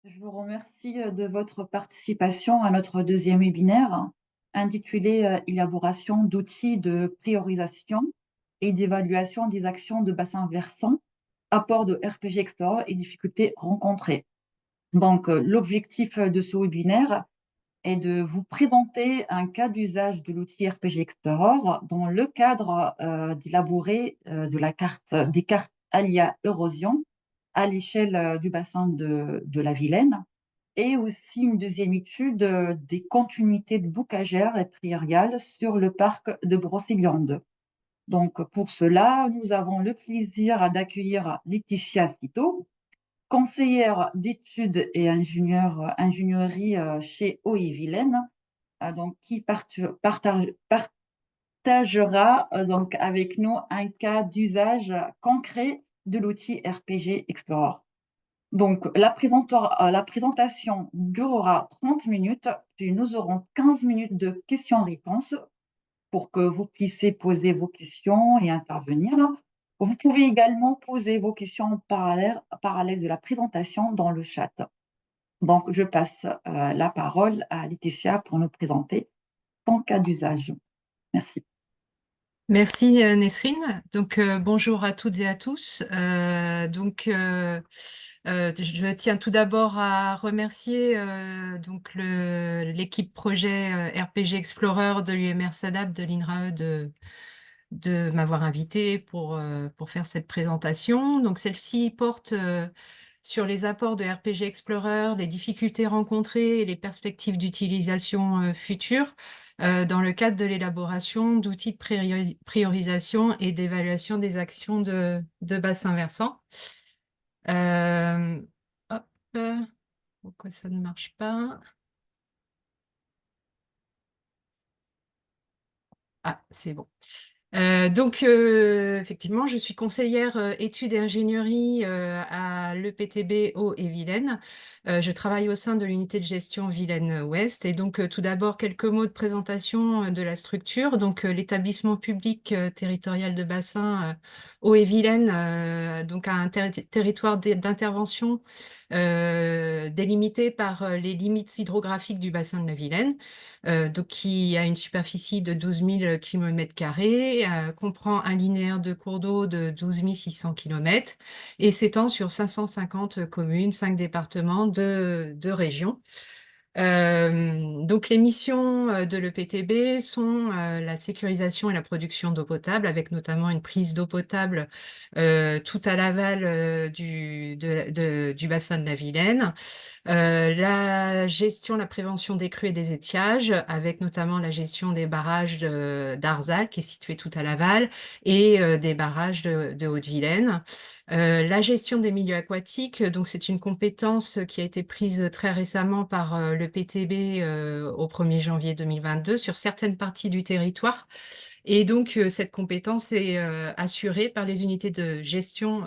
Je vous remercie de votre participation à notre deuxième webinaire intitulé Élaboration d'outils de priorisation et d'évaluation des actions de bassin versant, apport de RPG Explorer et difficultés rencontrées. Donc, l'objectif de ce webinaire est de vous présenter un cas d'usage de l'outil RPG Explorer dans le cadre d'élaborer des cartes Alia Erosion à l'échelle du bassin de la Vilaine et aussi une deuxième étude des continuités de bocagères et prairiales sur le parc de Brocéliande. Donc, pour cela, nous avons le plaisir d'accueillir Laetitia Citeau, conseillère d'études et ingénierie chez OE-Vilaine, donc, qui partagera donc, avec nous un cas d'usage concret de l'outil RPG Explorer. Donc, la présentation durera 30 minutes, puis nous aurons 15 minutes de questions-réponses pour que vous puissiez poser vos questions et intervenir. Vous pouvez également poser vos questions en parallèle de la présentation dans le chat. Donc, je passe la parole à Laetitia pour nous présenter ton cas d'usage. Merci. Merci Nesrine. Donc bonjour à toutes et à tous. Je tiens tout d'abord à remercier l'équipe projet RPG Explorer de l'UMR SADAP de l'INRAE de m'avoir invité pour faire cette présentation. Donc celle-ci porte sur les apports de RPG Explorer, les difficultés rencontrées et les perspectives d'utilisation futures dans le cadre de l'élaboration d'outils de priorisation et d'évaluation des actions de bassin versant. Hop, pourquoi ça ne marche pas? Ah, c'est bon. Effectivement, je suis conseillère études et ingénierie à l'EPTB Haut-et-Vilaine. Je travaille au sein de l'unité de gestion Vilaine-Ouest. Et donc, tout d'abord, quelques mots de présentation de la structure. Donc, l'établissement public territorial de bassin Haut-et-Vilaine, donc a un territoire d'intervention délimité par les limites hydrographiques du bassin de la Vilaine. Donc qui a une superficie de 12 000 km², comprend un linéaire de cours d'eau de 12 600 km et s'étend sur 550 communes, 5 départements, de régions. Donc les missions de l'EPTB sont la sécurisation et la production d'eau potable, avec notamment une prise d'eau potable tout à l'aval du bassin de la Vilaine. La gestion, la prévention des crues et des étiages, avec notamment la gestion des barrages d'Arzal, qui est situé tout à l'aval, et des barrages de Haute-Vilaine. La gestion des milieux aquatiques, donc c'est une compétence qui a été prise très récemment par le PTB au 1er janvier 2022 sur certaines parties du territoire. Et donc, cette compétence est assurée par les unités de gestion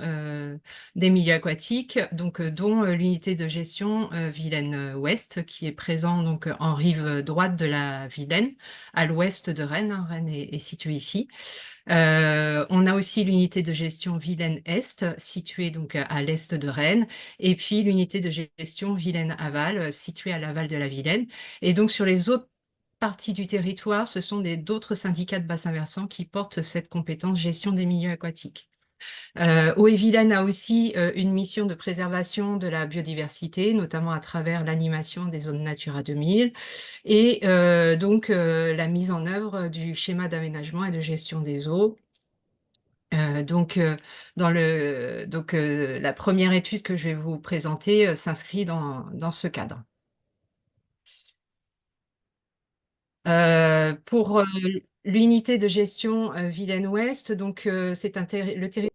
des milieux aquatiques, donc, dont l'unité de gestion Vilaine-Ouest, qui est présent donc, en rive droite de la Vilaine, à l'ouest de Rennes. Hein, Rennes est située ici. On a aussi l'unité de gestion Vilaine-Est, située donc à l'est de Rennes, et puis l'unité de gestion Vilaine-Aval, située à l'aval de la Vilaine. Et donc, sur les autres partie du territoire, ce sont d'autres syndicats de bassin versant qui portent cette compétence gestion des milieux aquatiques. Haut-et-Vilaine a aussi une mission de préservation de la biodiversité, notamment à travers l'animation des zones Natura 2000 et la mise en œuvre du schéma d'aménagement et de gestion des eaux. La première étude que je vais vous présenter s'inscrit dans ce cadre. Pour l'unité de gestion Vilaine-Ouest, donc c'est le territoire.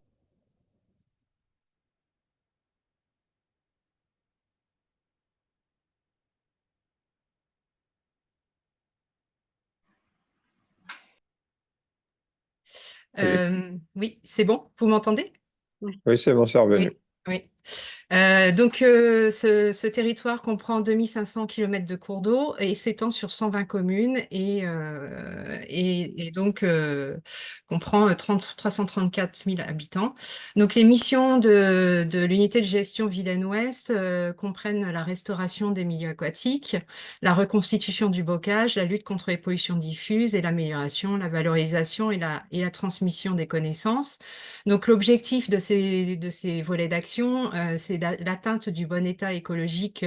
Oui, c'est bon, vous m'entendez? Oui, c'est bon, c'est revenu. Oui, oui. Ce territoire comprend 2500 km de cours d'eau et s'étend sur 120 communes et donc comprend 334 000 habitants. Donc les missions de l'unité de gestion Vilaine-Ouest comprennent la restauration des milieux aquatiques, la reconstitution du bocage, la lutte contre les pollutions diffuses et l'amélioration, la valorisation et la transmission des connaissances. Donc l'objectif de ces volets d'action, c'est l'atteinte du bon état écologique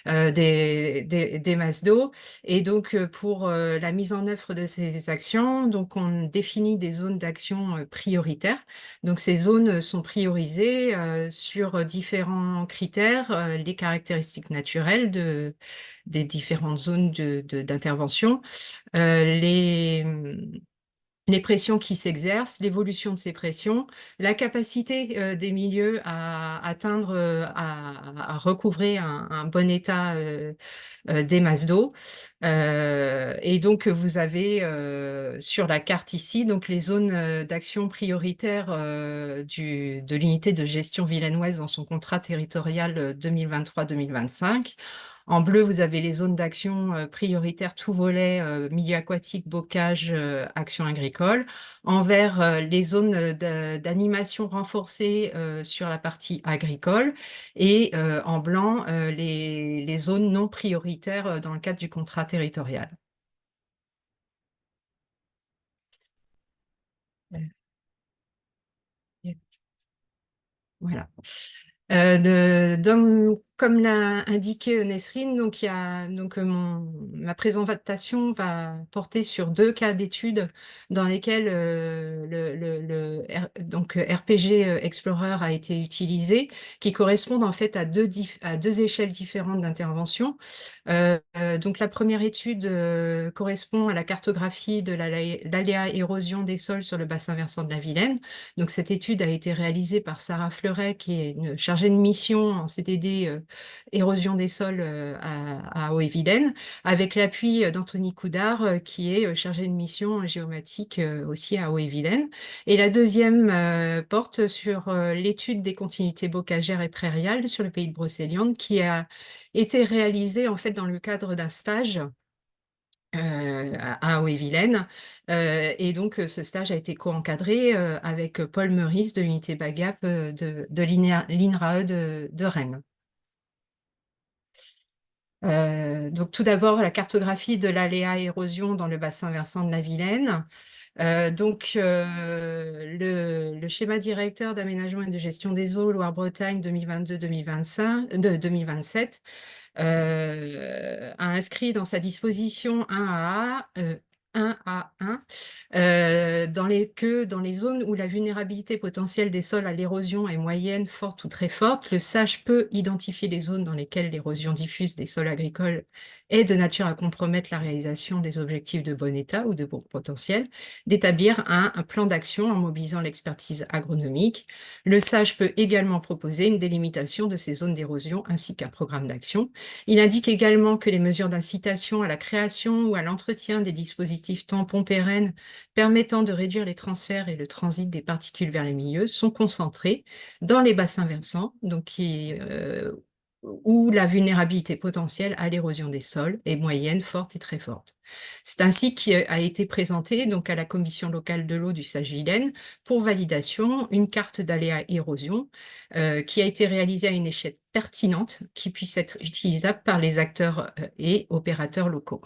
des masses d'eau. Et donc pour la mise en œuvre de ces actions, donc on définit des zones d'action prioritaires. Donc ces zones sont priorisées sur différents critères, les caractéristiques naturelles des différentes zones d'intervention, les pressions qui s'exercent, l'évolution de ces pressions, la capacité des milieux à atteindre, à recouvrer un bon état des masses d'eau. Et donc, vous avez sur la carte ici donc les zones d'action prioritaire de l'unité de gestion Vilaine-Ouest dans son contrat territorial 2023-2025. En bleu, vous avez les zones d'action prioritaires, tout volet, milieu aquatique, bocage, action agricole. En vert, les zones d'animation renforcée sur la partie agricole. Et en blanc, les zones non prioritaires dans le cadre du contrat territorial. Voilà. Comme l'a indiqué Nesrine, donc ma présentation va porter sur 2 cas d'études dans lesquels donc RPG Explorer a été utilisé, qui correspondent en fait à deux échelles différentes d'intervention. Donc la première étude correspond à la cartographie de l'aléa érosion des sols sur le bassin versant de la Vilaine. Donc cette étude a été réalisée par Sarah Fleuret, qui est une chargée de mission en CDD érosion des sols à Haut-et-Vilaine, avec l'appui d'Anthony Coudard, qui est chargé de mission géomatique aussi à Haut-et-Vilaine. Et la deuxième porte sur l'étude des continuités bocagères et prairiales sur le pays de Brocéliande, qui a été réalisée en fait dans le cadre d'un stage à Haut-et-Vilaine. Et donc, ce stage a été co-encadré avec Paul Meurice de l'unité BAGAP de l'INRAE de Rennes. Donc, tout d'abord, la cartographie de l'aléa érosion dans le bassin versant de la Vilaine. Le schéma directeur d'aménagement et de gestion des eaux Loire-Bretagne 2022-2027 a inscrit dans sa disposition 1A1 dans les zones où la vulnérabilité potentielle des sols à l'érosion est moyenne, forte ou très forte, le SAGE peut identifier les zones dans lesquelles l'érosion diffuse des sols agricoles est de nature à compromettre la réalisation des objectifs de bon état ou de bon potentiel, d'établir un plan d'action en mobilisant l'expertise agronomique. Le SAGE peut également proposer une délimitation de ces zones d'érosion ainsi qu'un programme d'action. Il indique également que les mesures d'incitation à la création ou à l'entretien des dispositifs tampons pérennes permettant de réduire les transferts et le transit des particules vers les milieux sont concentrées dans les bassins versants, où la vulnérabilité potentielle à l'érosion des sols est moyenne, forte et très forte. C'est ainsi qu'a été présentée donc à la commission locale de l'eau du Sage-Vilaine pour validation une carte d'aléa érosion qui a été réalisée à une échelle pertinente qui puisse être utilisable par les acteurs et opérateurs locaux.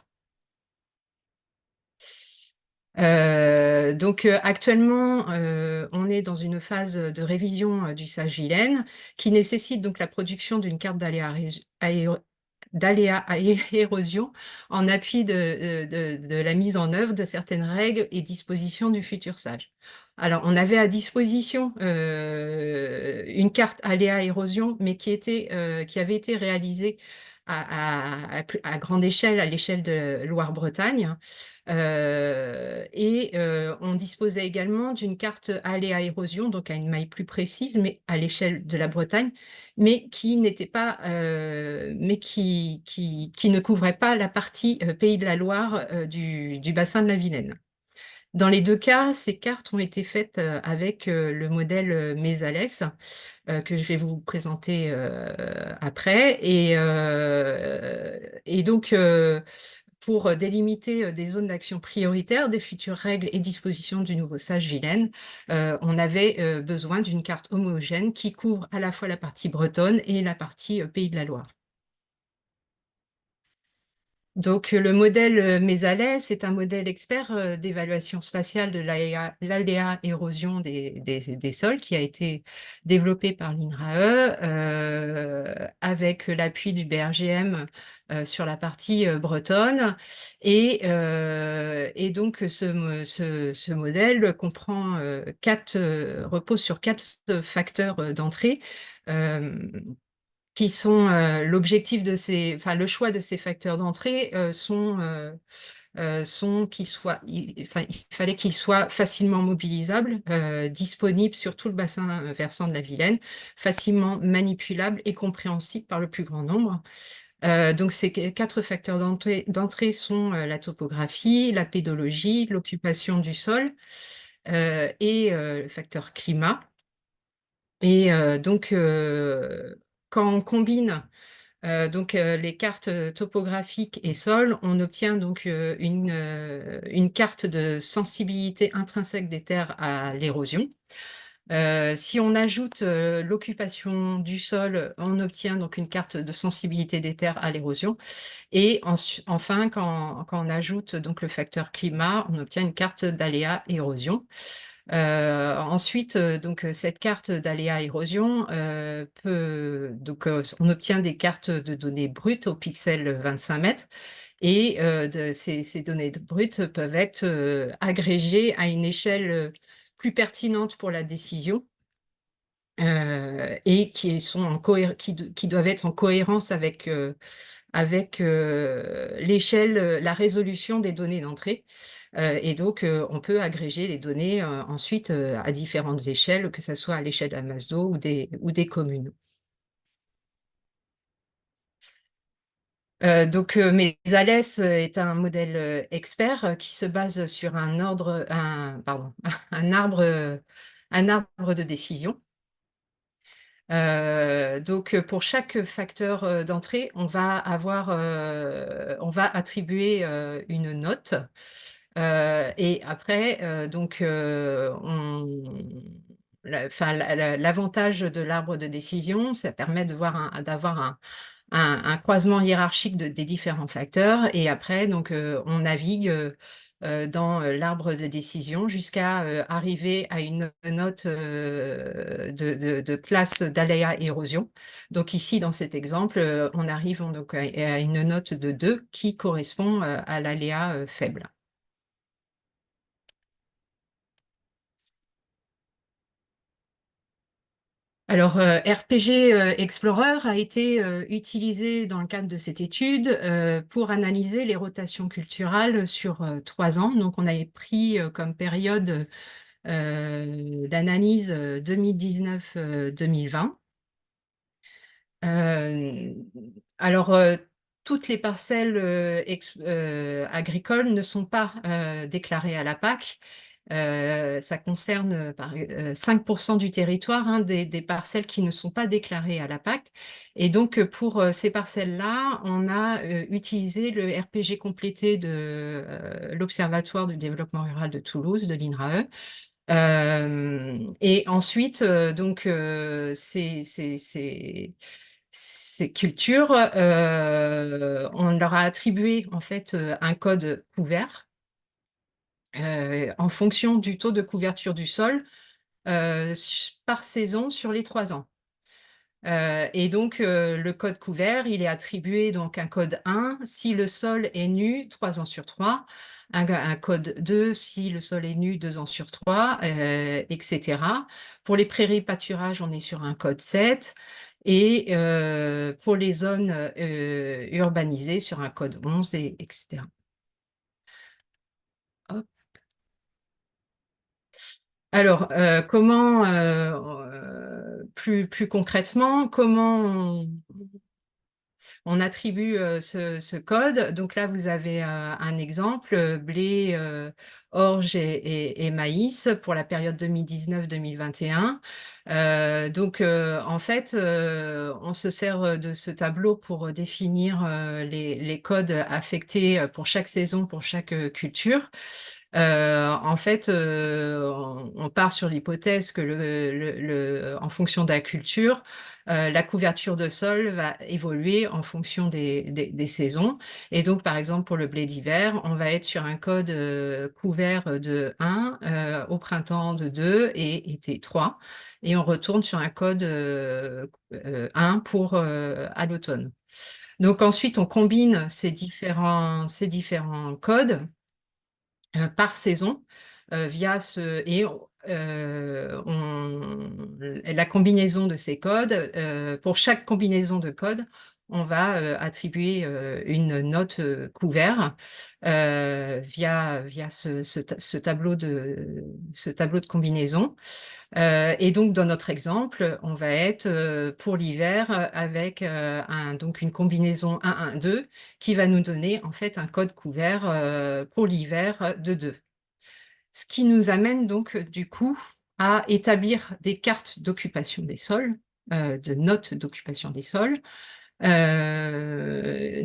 Actuellement, on est dans une phase de révision du Sage-Vilaine qui nécessite donc la production d'une carte d'aléa érosion en appui de la mise en œuvre de certaines règles et dispositions du futur SAGE. Alors, on avait à disposition une carte aléa érosion, mais qui avait été réalisée à grande échelle, à l'échelle de Loire-Bretagne. On disposait également d'une carte aléa érosion, donc à une maille plus précise, mais à l'échelle de la Bretagne, mais qui n'était pas, qui ne couvrait pas la partie Pays de la Loire du bassin de la Vilaine. Dans les deux cas, ces cartes ont été faites avec le modèle Mesales, que je vais vous présenter après. Et donc, pour délimiter des zones d'action prioritaires des futures règles et dispositions du nouveau SAGE-Vilaine, on avait besoin d'une carte homogène qui couvre à la fois la partie bretonne et la partie Pays de la Loire. Donc, le modèle Mésalès c'est un modèle expert d'évaluation spatiale de l'aléa érosion des sols qui a été développé par l'INRAE avec l'appui du BRGM sur la partie bretonne. Et donc, ce modèle comprend repose sur quatre facteurs d'entrée. euh, qui sont l'objectif de enfin, le choix de ces facteurs d'entrée sont qu'ils soient, enfin, il fallait qu'ils soient facilement mobilisables, disponibles sur tout le bassin versant de la Vilaine, facilement manipulables et compréhensibles par le plus grand nombre. Donc ces quatre facteurs d'entrée sont la topographie, la pédologie, l'occupation du sol et le facteur climat. Et donc, quand on combine les cartes topographiques et sol, on obtient donc une carte de sensibilité intrinsèque des terres à l'érosion. Si on ajoute l'occupation du sol, on obtient donc une carte de sensibilité des terres à l'érosion. Et enfin, quand on ajoute donc le facteur climat, on obtient une carte d'aléa érosion. Ensuite, cette carte d'aléa érosion on obtient des cartes de données brutes au pixel 25 mètres et ces données brutes peuvent être agrégées à une échelle plus pertinente pour la décision et qui doivent être en cohérence avec l'échelle, la résolution des données d'entrée. Et donc, on peut agréger les données ensuite à différentes échelles, que ce soit à l'échelle de la masse d'eau ou des communes. Mesales est un modèle expert qui se base sur un arbre de décision. Pour chaque facteur d'entrée, on va attribuer une note. Et après, l'avantage de l'arbre de décision, ça permet d'avoir un croisement hiérarchique des différents facteurs. Et après, on navigue dans l'arbre de décision jusqu'à arriver à une note de classe d'aléa érosion. Donc ici, dans cet exemple, on arrive donc à une note de 2 qui correspond à l'aléa faible. Alors, RPG Explorer a été utilisé dans le cadre de cette étude pour analyser les rotations culturales sur 3 ans. Donc, on avait pris comme période d'analyse 2019-2020. Alors, toutes les parcelles agricoles ne sont pas déclarées à la PAC. Ça concerne 5% du territoire, hein, des parcelles qui ne sont pas déclarées à la PAC. Et donc, pour ces parcelles-là, on a utilisé le RPG complété de l'Observatoire du développement rural de Toulouse, de l'INRAE. Et ensuite, ces cultures, on leur a attribué en fait un code couvert en fonction du taux de couverture du sol par saison sur les 3 ans. Et donc, le code couvert, il est attribué donc un code 1 si le sol est nu 3 ans sur 3, un code 2 si le sol est nu 2 ans sur 3, etc. Pour les prairies pâturages, on est sur un code 7. Et pour les zones urbanisées, sur un code 11, etc. Hop. Alors, plus concrètement, On attribue ce code. Donc là, vous avez un exemple, blé, orge et maïs pour la période 2019-2021. Donc, en fait, on se sert de ce tableau pour définir les codes affectés pour chaque saison, pour chaque culture. En fait, on part sur l'hypothèse que en fonction de la culture, la couverture de sol va évoluer en fonction des saisons. Et donc, par exemple, pour le blé d'hiver, on va être sur un code couvert de 1, au printemps de 2 et été 3. Et on retourne sur un code 1 pour à l'automne. Donc ensuite, on combine ces différents codes par saison via la combinaison de ces codes. Pour chaque combinaison de codes, on va attribuer une note couvert via ce tableau de combinaison. Et donc, dans notre exemple, on va être pour l'hiver avec donc une combinaison 1-1-2 qui va nous donner en fait un code couvert pour l'hiver de 2. Ce qui nous amène donc du coup à établir des cartes d'occupation des sols, de notes d'occupation des sols,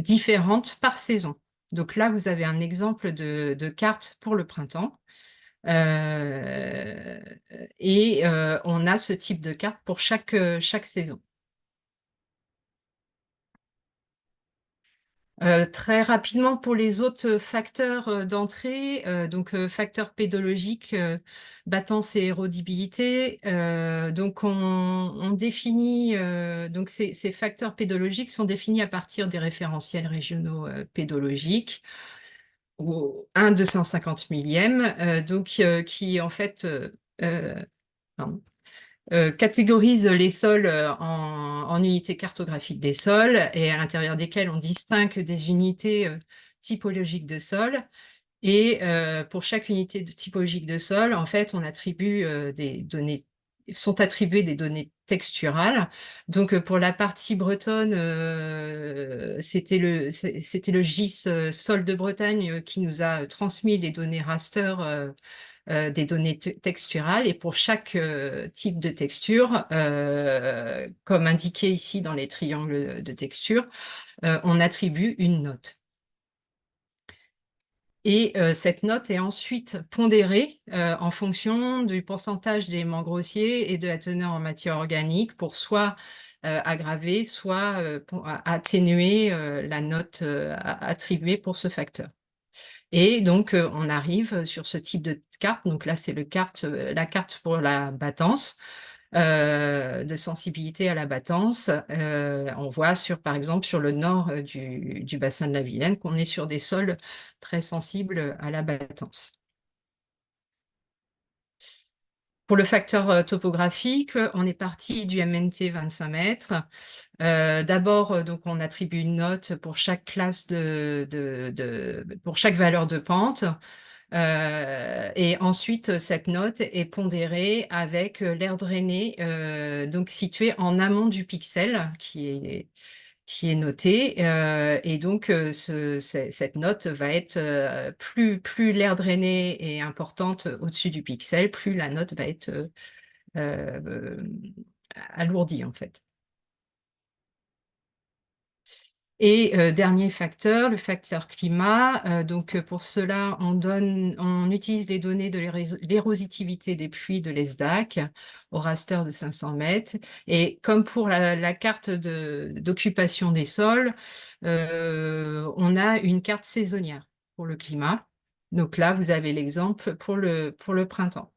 différentes par saison. Donc là, vous avez un exemple de carte pour le printemps. Euh, et on a ce type de carte pour chaque saison. Très rapidement pour les autres facteurs d'entrée, donc facteurs pédologiques, battance et érodibilité. Donc on définit, donc ces facteurs pédologiques sont définis à partir des référentiels régionaux pédologiques au 1/250 millième, donc qui en fait pardon, catégorise les sols en unités cartographiques des sols et à l'intérieur desquelles on distingue des unités typologiques de sol. Et pour chaque unité typologique de sol, en fait, on attribue des données, sont attribuées des données texturales. Donc pour la partie bretonne, c'était le GIS Sol de Bretagne qui nous a transmis les données raster des données texturales, et pour chaque type de texture, comme indiqué ici dans les triangles de texture, on attribue une note. Et cette note est ensuite pondérée en fonction du pourcentage d'éléments grossiers et de la teneur en matière organique pour soit aggraver, soit atténuer la note attribuée pour ce facteur. Et donc, on arrive sur ce type de carte. Donc là, c'est la carte pour la battance, de sensibilité à la battance. On voit par exemple, sur le nord du bassin de la Vilaine, qu'on est sur des sols très sensibles à la battance. Pour le facteur topographique, on est parti du MNT 25 mètres. D'abord, donc, on attribue une note pour chaque classe pour chaque valeur de pente. Et ensuite, cette note est pondérée avec l'air drainé, donc situé en amont du pixel qui est noté. Et donc, cette note va être plus l'air drainé est importante au-dessus du pixel, plus la note va être euh, alourdie en fait. Et dernier facteur, le facteur climat. Donc pour cela, on utilise les données de l'érositivité des pluies de l'ESDAC au raster de 500 mètres. Et comme pour la carte d'occupation des sols, on a une carte saisonnière pour le climat. Donc là, vous avez l'exemple pour le printemps.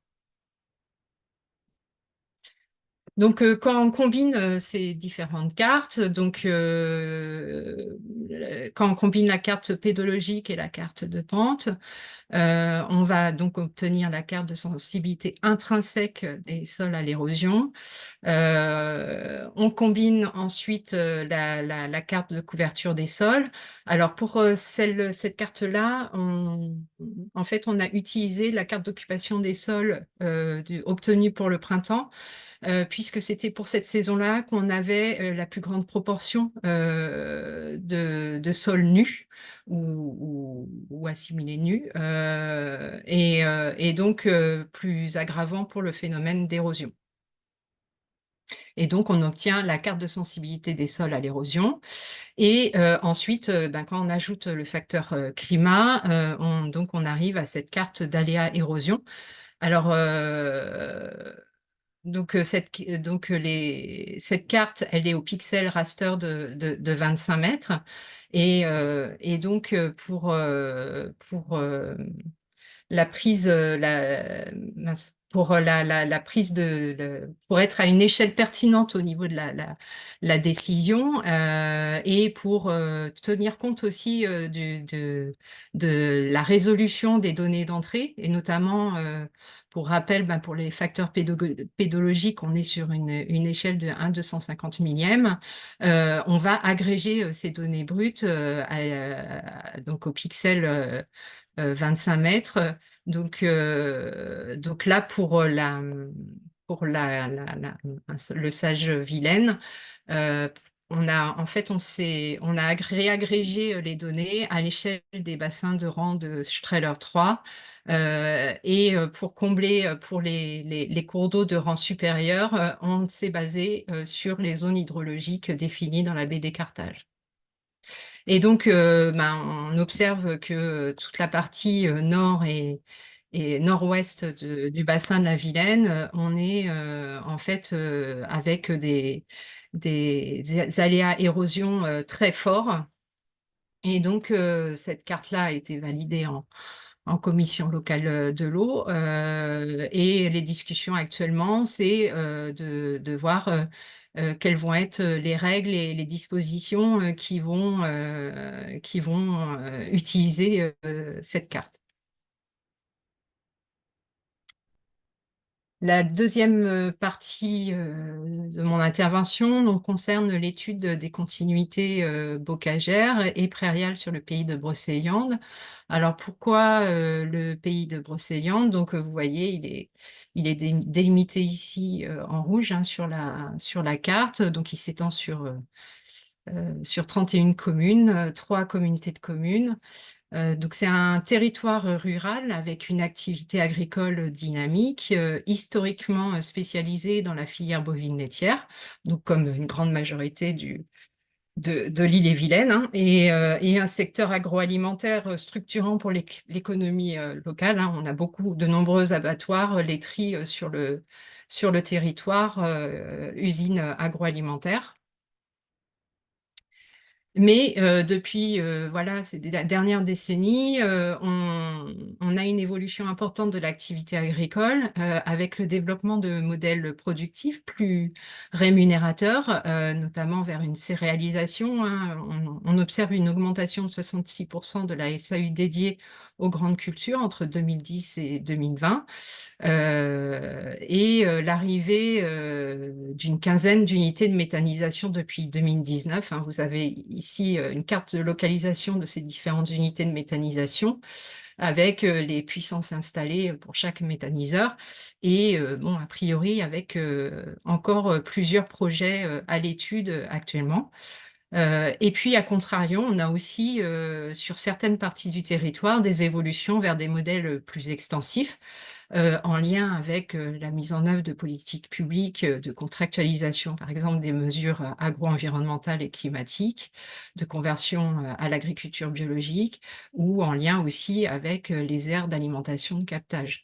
Donc, quand on combine ces différentes cartes, donc quand on combine la carte pédologique et la carte de pente, on va donc obtenir la carte de sensibilité intrinsèque des sols à l'érosion. On combine ensuite la carte de couverture des sols. Alors pour cette carte-là, en fait, on a utilisé la carte d'occupation des sols obtenue pour le printemps, puisque c'était pour cette saison-là qu'on avait la plus grande proportion de sols nus ou assimilés nus, et donc plus aggravant pour le phénomène d'érosion. Et donc, on obtient la carte de sensibilité des sols à l'érosion. Et ensuite, ben, quand on ajoute le facteur climat, donc on arrive à cette carte d'aléa érosion. Alors, cette carte, elle est au pixel raster de 25 mètres. Et donc, la prise, pour être à une échelle pertinente au niveau de la décision, et pour tenir compte aussi de la résolution des données d'entrée, et notamment, pour rappel, ben, pour les facteurs pédologiques, on est sur une échelle de 1/250 millième. On va agréger ces données brutes donc au pixel 25 mètres. Donc là, le sage Vilaine, euh, on a réagrégé les données à l'échelle des bassins de rang de Strehler 3, et pour combler pour les cours d'eau de rang supérieur, on s'est basé sur les zones hydrologiques définies dans la baie des Carthages. Et donc, ben, on observe que toute la partie nord et nord-ouest du bassin de la Vilaine, on est en fait avec des aléas érosion très forts. Et donc, cette carte-là a été validée en commission locale de l'eau. Et les discussions actuellement, c'est de voir quelles vont être les règles et les dispositions qui vont utiliser cette carte. La deuxième partie de mon intervention donc, concerne l'étude des continuités bocagères et prairiales sur le pays de Brocéliande. Alors pourquoi le pays de Brocéliande? Donc vous voyez, il est délimité ici en rouge, hein, sur la carte. Donc il s'étend sur 31 communes, 3 communautés de communes. Donc c'est un territoire rural avec une activité agricole dynamique, historiquement spécialisée dans la filière bovine laitière, donc comme une grande majorité de l'île-et-Vilaine, hein, et un secteur agroalimentaire structurant pour l'économie locale, hein. On a de nombreux abattoirs, laiteries sur le territoire, usines agroalimentaires. Mais depuis voilà, ces dernières décennies, on a une évolution importante de l'activité agricole avec le développement de modèles productifs plus rémunérateurs, notamment vers une céréalisation, hein. On observe une augmentation de 66% de la SAU dédiée aux grandes cultures entre 2010 et 2020. Et l'arrivée d'une quinzaine d'unités de méthanisation depuis 2019, hein. Vous avez ici une carte de localisation de ces différentes unités de méthanisation avec les puissances installées pour chaque méthaniseur et bon, a priori avec encore plusieurs projets à l'étude actuellement. Et puis, à contrario, on a aussi, sur certaines parties du territoire, des évolutions vers des modèles plus extensifs, en lien avec la mise en œuvre de politiques publiques de contractualisation, par exemple des mesures agro-environnementales et climatiques, de conversion à l'agriculture biologique, ou en lien aussi avec les aires d'alimentation de captage.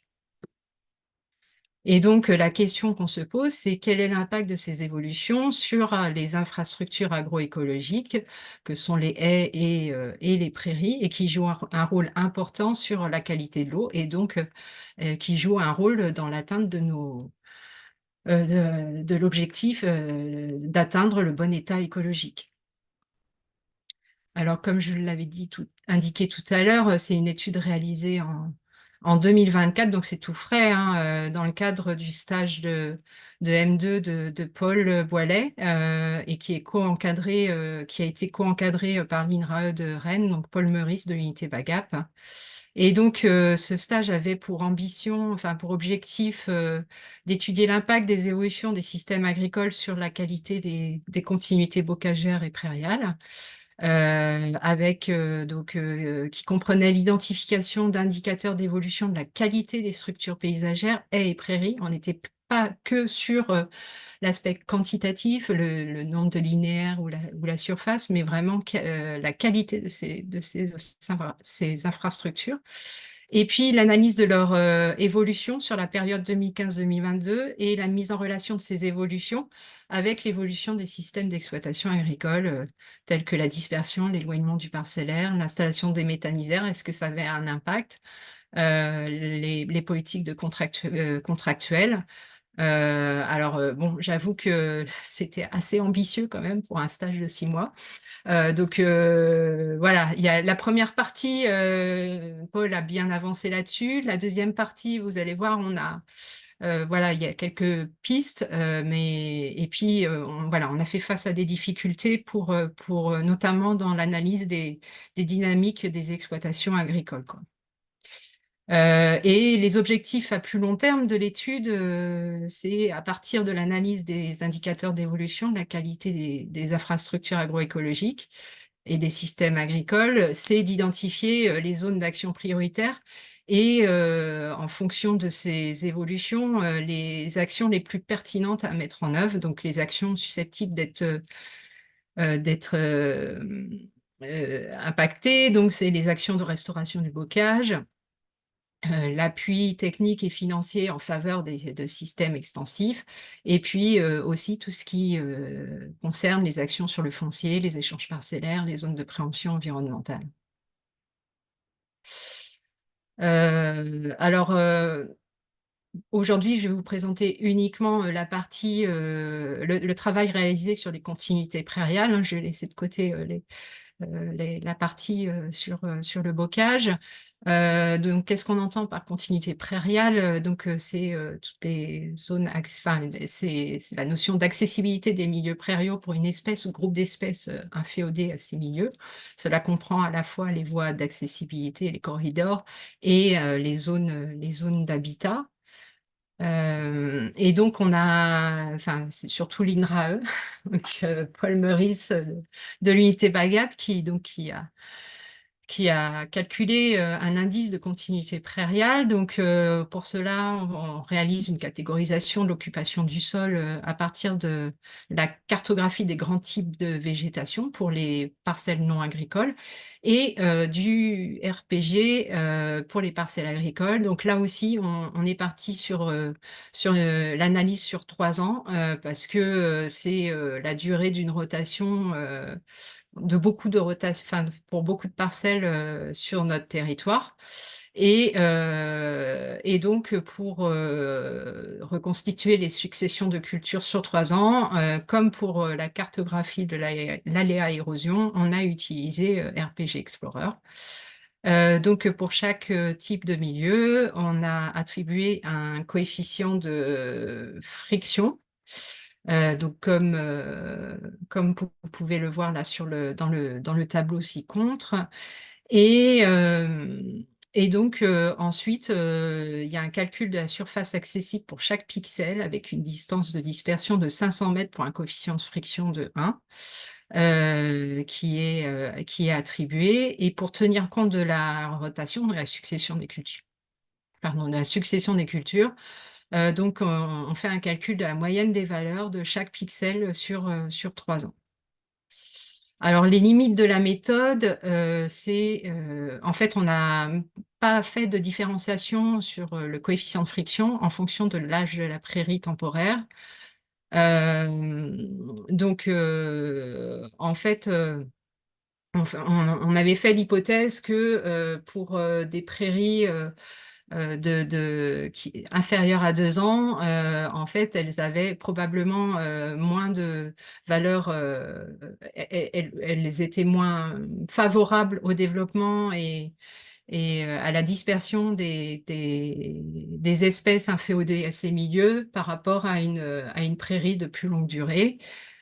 Et donc, la question qu'on se pose, c'est quel est l'impact de ces évolutions sur les infrastructures agroécologiques, que sont les haies et les prairies, et qui jouent un rôle important sur la qualité de l'eau, et donc qui jouent un rôle dans l'atteinte de l'objectif d'atteindre le bon état écologique. Alors, comme je l'avais indiqué tout à l'heure, c'est une étude réalisée en 2024, donc c'est tout frais, hein, dans le cadre du stage de M2 de Paul Boilet, et qui est qui a été co-encadré par l'INRAE de Rennes, donc Paul Meurice de l'unité BAGAP. Et donc, ce stage avait pour ambition, enfin pour objectif, d'étudier l'impact des évolutions des systèmes agricoles sur la qualité des continuités bocagères et prairiales, qui comprenait l'identification d'indicateurs d'évolution de la qualité des structures paysagères, haies et prairies. On n'était pas que sur l'aspect quantitatif, le nombre de linéaires ou la surface, mais vraiment la qualité ces infrastructures. Et puis l'analyse de leur évolution sur la période 2015-2022 et la mise en relation de ces évolutions avec l'évolution des systèmes d'exploitation agricole, tels que la dispersion, l'éloignement du parcellaire, l'installation des méthaniseurs. Est-ce que ça avait un impact? Les politiques contractuelles. Bon, j'avoue que c'était assez ambitieux quand même pour un stage de 6 mois. Voilà, il y a la première partie, Paul a bien avancé là-dessus. La deuxième partie, vous allez voir, voilà, il y a quelques pistes, et puis voilà, on a fait face à des difficultés notamment dans l'analyse des dynamiques des exploitations agricoles, quoi. Et les objectifs à plus long terme de l'étude, c'est à partir de l'analyse des indicateurs d'évolution de la qualité des infrastructures agroécologiques et des systèmes agricoles, c'est d'identifier les zones d'action prioritaires et en fonction de ces évolutions, les actions les plus pertinentes à mettre en œuvre, donc les actions susceptibles d'être impactées. Donc, c'est les actions de restauration du bocage, l'appui technique et financier en faveur de systèmes extensifs, et puis aussi tout ce qui concerne les actions sur le foncier, les échanges parcellaires, les zones de préemption environnementale. Alors, aujourd'hui, je vais vous présenter uniquement la partie, le travail réalisé sur les continuités prairiales, hein. Je vais laisser de côté la partie sur le bocage. Donc, qu'est-ce qu'on entend par continuité prairiale? Donc, c'est toutes les zones, enfin, c'est la notion d'accessibilité des milieux prairiaux pour une espèce ou groupe d'espèces inféodés à ces milieux. Cela comprend à la fois les voies d'accessibilité, les corridors, et les zones d'habitat. Et donc, enfin, c'est surtout l'INRAE, donc, Paul Meurice de l'unité BAGAP, qui a calculé un indice de continuité prairiale. Donc, pour cela, on réalise une catégorisation de l'occupation du sol à partir de la cartographie des grands types de végétation pour les parcelles non agricoles et du RPG pour les parcelles agricoles. Donc là aussi, on est parti sur l'analyse sur 3 ans parce que c'est la durée d'une rotation enfin, pour beaucoup de parcelles sur notre territoire. Et donc, pour reconstituer les successions de cultures sur 3 ans, comme pour la cartographie de l'aléa érosion, on a utilisé RPG Explorer. Donc, pour chaque type de milieu, on a attribué un coefficient de friction. Donc, comme vous pouvez le voir là dans le tableau ci-contre. Et, donc, ensuite, il y a un calcul de la surface accessible pour chaque pixel avec une distance de dispersion de 500 mètres pour un coefficient de friction de 1 qui est attribué. Et pour tenir compte de la rotation, de la succession des cultures, donc on fait un calcul de la moyenne des valeurs de chaque pixel sur 3 ans. Alors, les limites de la méthode, en fait, on n'a pas fait de différenciation sur le coefficient de friction en fonction de l'âge de la prairie temporaire. Donc, en fait, on avait fait l'hypothèse que pour des prairies inférieures à 2 ans, en fait, elles avaient probablement moins de valeur, elles étaient moins favorables au développement et à la dispersion des espèces inféodées à ces milieux par rapport à une prairie de plus longue durée.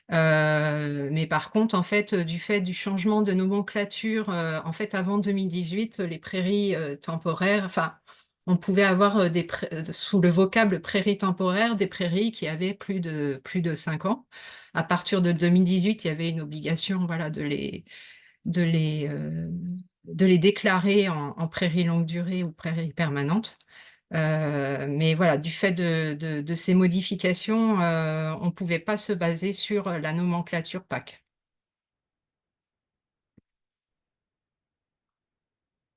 Mais par contre, en fait, du fait du changement de nomenclature, en fait, avant 2018, les prairies temporaires, enfin, on pouvait avoir sous le vocable prairies temporaires, des prairies qui avaient plus de 5 ans. À partir de 2018, il y avait une obligation, voilà, de les, euh, de les déclarer en prairies longue durée ou prairies permanentes. Mais voilà, du fait de ces modifications, on ne pouvait pas se baser sur la nomenclature PAC.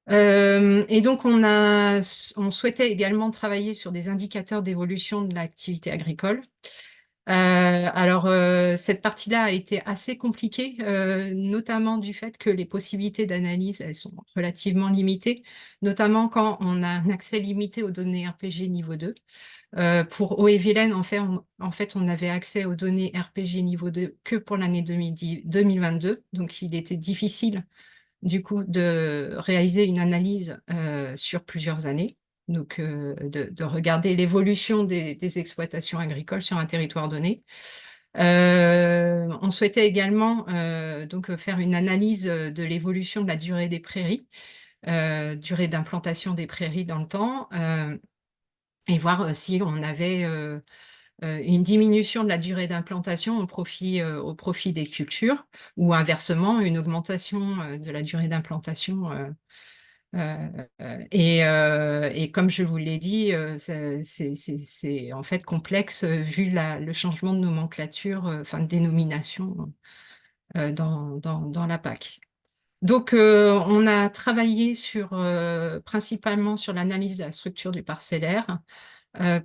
Et donc, on souhaitait également travailler sur des indicateurs d'évolution de l'activité agricole. Alors, cette partie-là a été assez compliquée, notamment du fait que les possibilités d'analyse, elles sont relativement limitées, notamment quand on a un accès limité aux données RPG niveau 2. Pour Eaux-et-Vilaine, en fait, on avait accès aux données RPG niveau 2 que pour l'année 2022, donc il était difficile du coup de réaliser une analyse sur plusieurs années, donc de regarder l'évolution des exploitations agricoles sur un territoire donné. On souhaitait également donc faire une analyse de l'évolution de la durée des prairies, durée d'implantation des prairies dans le temps, et voir si on avait une diminution de la durée d'implantation au profit des cultures, ou inversement, une augmentation de la durée d'implantation. Et comme je vous l'ai dit, c'est en fait complexe vu le changement de nomenclature, enfin de dénomination dans la PAC. Donc, on a travaillé principalement sur l'analyse de la structure du parcellaire.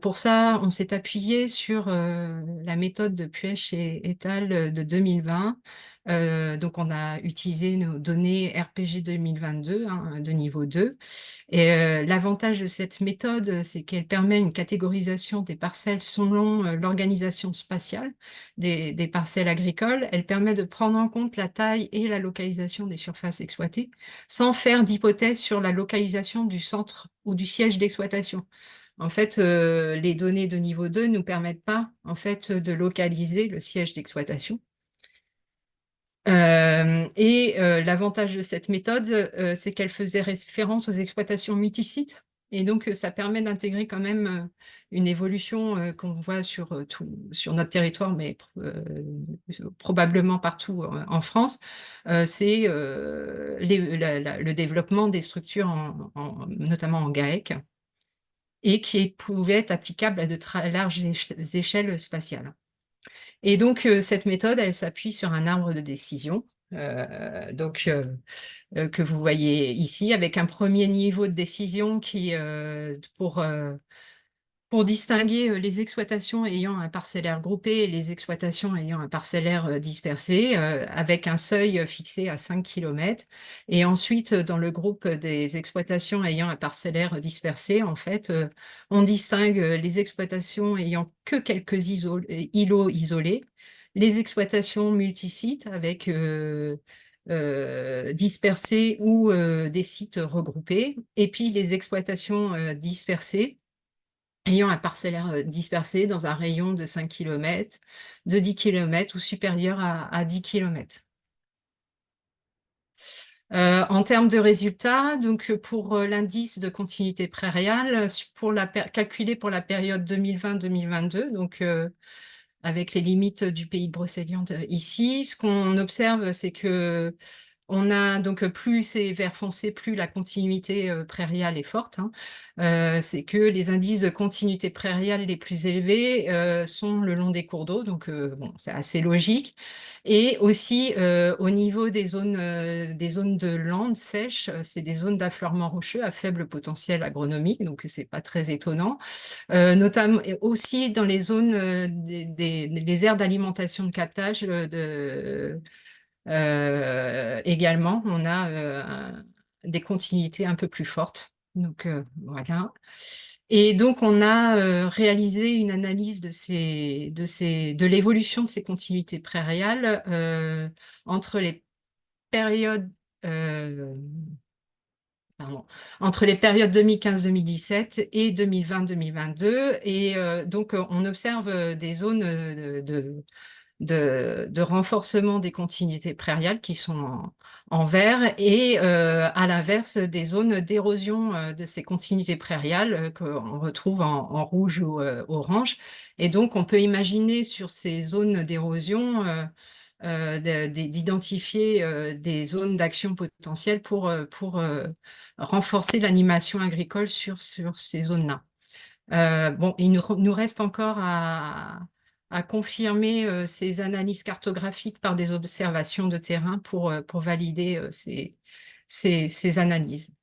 Pour ça, on s'est appuyé sur la méthode de Puech et al. De 2020. Donc, on a utilisé nos données RPG 2022 hein, de niveau 2. Et l'avantage de cette méthode, c'est qu'elle permet une catégorisation des parcelles selon l'organisation spatiale des parcelles agricoles. Elle permet de prendre en compte la taille et la localisation des surfaces exploitées, sans faire d'hypothèse sur la localisation du centre ou du siège d'exploitation. En fait, les données de niveau 2 ne nous permettent pas en fait, de localiser le siège d'exploitation. L'avantage de cette méthode, c'est qu'elle faisait référence aux exploitations multisites. Et donc, ça permet d'intégrer quand même une évolution qu'on voit sur notre territoire, mais probablement partout en France. C'est le développement des structures, notamment en GAEC, et qui pouvait être applicable à de très larges échelles spatiales. Et donc, cette méthode, elle s'appuie sur un arbre de décision, que vous voyez ici, avec un premier niveau de décision pour distinguer les exploitations ayant un parcellaire groupé et les exploitations ayant un parcellaire dispersé, avec un seuil fixé à 5 km. Et ensuite, dans le groupe des exploitations ayant un parcellaire dispersé, en fait, on distingue les exploitations ayant que quelques îlots isolés, les exploitations multisites avec dispersés ou des sites regroupés, et puis les exploitations dispersées ayant un parcellaire dispersé dans un rayon de 5 km, de 10 km ou supérieur à 10 km. En termes de résultats, donc pour l'indice de continuité prairiale, calculé pour la période 2020-2022, donc avec les limites du pays de Brocéliande ici, ce qu'on observe, c'est que on a donc plus c'est vert foncé, plus la continuité prairiale est forte, hein. C'est que les indices de continuité prairiale les plus élevés sont le long des cours d'eau, donc bon, c'est assez logique. Et aussi au niveau des zones de landes sèches, c'est des zones d'affleurement rocheux à faible potentiel agronomique, donc c'est pas très étonnant. Notamment aussi dans les zones les aires d'alimentation de captage également, on a des continuités un peu plus fortes. Donc, voilà. Et donc, on a réalisé une analyse de l'évolution de ces continuités prairiales entre les périodes, euh, pardon, entre les périodes 2015-2017 et 2020-2022. Et donc, on observe des zones de renforcement des continuités prairiales qui sont en vert et à l'inverse des zones d'érosion de ces continuités prairiales qu'on retrouve en rouge ou orange. Et donc, on peut imaginer sur ces zones d'érosion d'identifier des zones d'action potentielles pour renforcer l'animation agricole sur ces zones-là. Bon, il nous reste encore à confirmer ces analyses cartographiques par des observations de terrain pour valider ces analyses.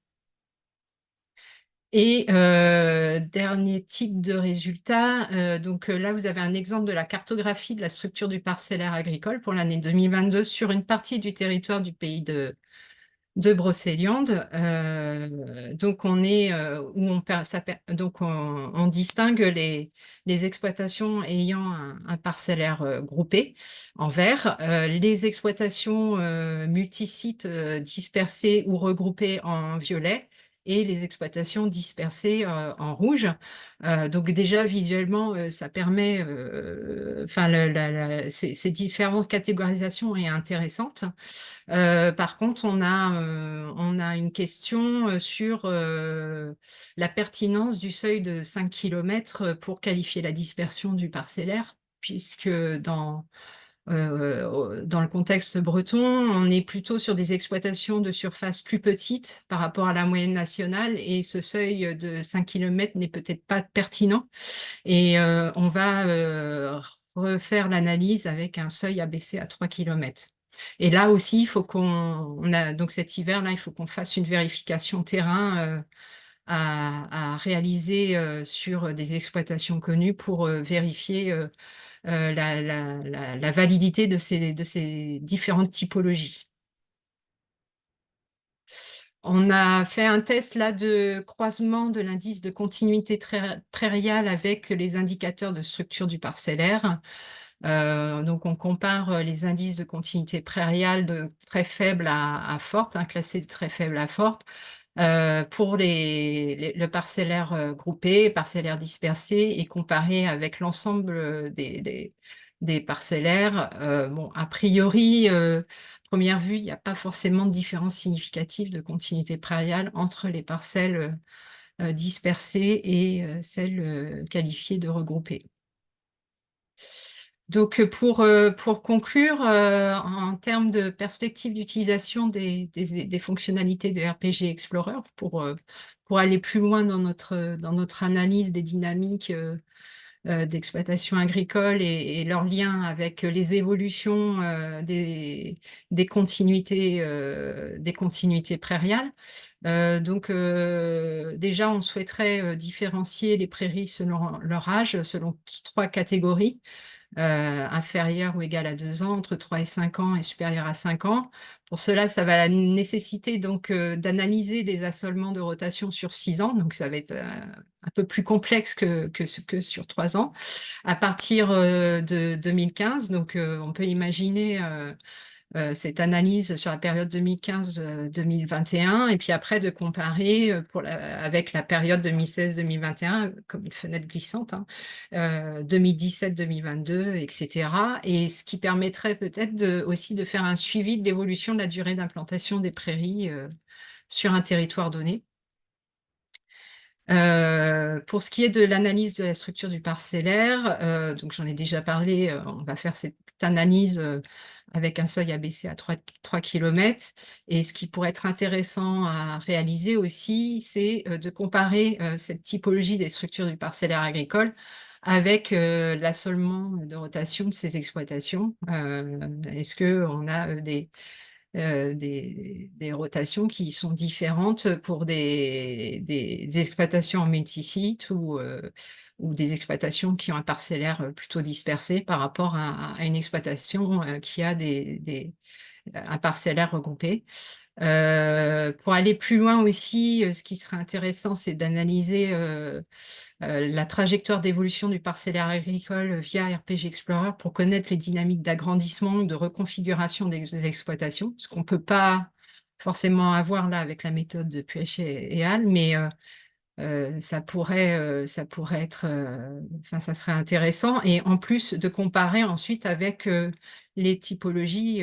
Et dernier type de résultat, donc là vous avez un exemple de la cartographie de la structure du parcellaire agricole pour l'année 2022 sur une partie du territoire du pays de Brocéliande. Donc on est où on distingue les exploitations ayant un parcellaire groupé en vert, les exploitations multisites dispersées ou regroupées en violet et les exploitations dispersées en rouge. Donc déjà visuellement ça permet enfin ces différentes catégorisations est intéressante. Par contre, on a une question sur la pertinence du seuil de 5 km pour qualifier la dispersion du parcellaire, puisque dans le contexte breton, on est plutôt sur des exploitations de surface plus petites par rapport à la moyenne nationale, et ce seuil de 5 km n'est peut-être pas pertinent. Et on va refaire l'analyse avec un seuil abaissé à 3 km. Et là aussi, il faut donc cet hiver-là, il faut qu'on fasse une vérification terrain à réaliser sur des exploitations connues pour vérifier la validité de ces différentes typologies. On a fait un test là de croisement de l'indice de continuité prairiale avec les indicateurs de structure du parcellaire. Donc on compare les indices de continuité prairiale de très faible à forte, classés de très faible à forte, pour le parcellaire groupé, parcellaire dispersé, et comparé avec l'ensemble des parcellaires. Bon, a priori, première vue, il n'y a pas forcément de différence significative de continuité prairiale entre les parcelles dispersées et celles qualifiées de regroupées. Donc, pour conclure, en termes de perspective d'utilisation des fonctionnalités de RPG Explorer, pour aller plus loin dans notre analyse des dynamiques d'exploitation agricole et leur lien avec les évolutions des continuités prairiales. Donc, déjà, on souhaiterait différencier les prairies selon leur âge, selon 3 catégories. Inférieur ou égal à 2 ans, entre 3 et 5 ans et supérieur à 5 ans. Pour cela, ça va nécessiter donc d'analyser des assolements de rotation sur 6 ans, donc ça va être un peu plus complexe que sur 3 ans, à partir de 2015. Donc on peut imaginer cette analyse sur la période 2015-2021, et puis après de comparer avec la période 2016-2021 comme une fenêtre glissante, 2017-2022, etc. Et ce qui permettrait peut-être aussi de faire un suivi de l'évolution de la durée d'implantation des prairies sur un territoire donné. Pour ce qui est de l'analyse de la structure du parcellaire, donc j'en ai déjà parlé, on va faire cette analyse avec un seuil abaissé à 3 km. Et ce qui pourrait être intéressant à réaliser aussi, c'est de comparer cette typologie des structures du parcellaire agricole avec l'assolement de rotation de ces exploitations. Est-ce qu'on a des rotations qui sont différentes pour des exploitations en multisite ou des exploitations qui ont un parcellaire plutôt dispersé par rapport à une exploitation qui a un parcellaire regroupé. Pour aller plus loin aussi, ce qui serait intéressant, c'est d'analyser la trajectoire d'évolution du parcellaire agricole via RPG Explorer pour connaître les dynamiques d'agrandissement ou de reconfiguration des exploitations, ce qu'on ne peut pas forcément avoir là avec la méthode de Puech et Hall, mais ça pourrait être, enfin, ça serait intéressant. Et en plus de comparer ensuite avec les typologies